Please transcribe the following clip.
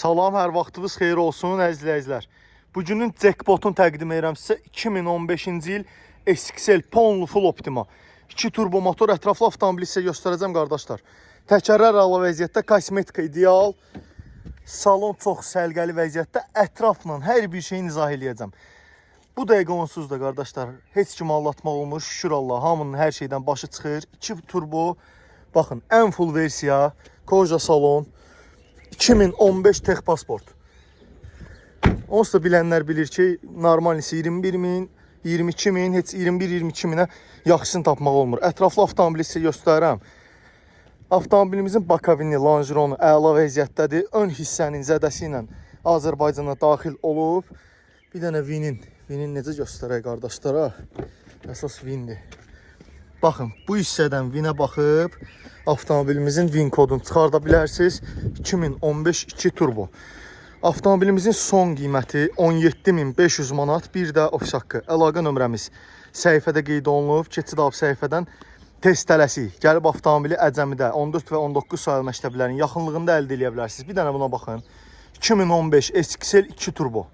Salam, hər vaxtınız xeyir olsun əziz izləyicilər. Bugünün jackpotunu təqdim edirəm sizə 2015-ci il SXL Ponlu Full Optima 2 turbo motor ətraflı avtomobili sizə göstərəcəm qardaşlar. Təkərlər əla vəziyyətdə, kosmetika ideal, salon çox səlqəli vəziyyətdə, ətrafla hər bir şeyi izah eləyəcəm. Bu dəqiqə onsuz da qardaşlar, heç kim aldatmaq olmur, şükür Allah, hamının hər şeydən başı çıxır. 2 turbo, baxın, ən full versiya, koja salon, 2015 Texpasport. Onsuz da bilənlər bilir ki, normalisi 21.000, 22.000, heç 21-22 minə yaxşısını tapmaq olmur. Ətraflı avtomobili sizə göstərirəm. Avtomobilimizin bakavini, lonjironu əla vəziyyətdədir. Ön hissənin zədəsi ilə Azərbaycana daxil olub. Bir dənə vinin necə göstərək qardaşlara? Əsas vindir. Baxın, bu hissədən vinə baxıb avtomobilimizin vin kodunu çıxarda bilərsiniz. 2015 2 turbo. Avtomobilimizin son qiyməti 17.500 manat. Bir də ofis haqqı. Əlaqə nömrəmiz səhifədə qeyd olunub. Keçid ab səhifədən test tələsik. Gəlib avtomobili Əcəmidə 14 və 19 sayılı məktəblərin yaxınlığında əldə edə bilərsiniz. Bir dənə buna baxın. 2015 SXL 2 turbo.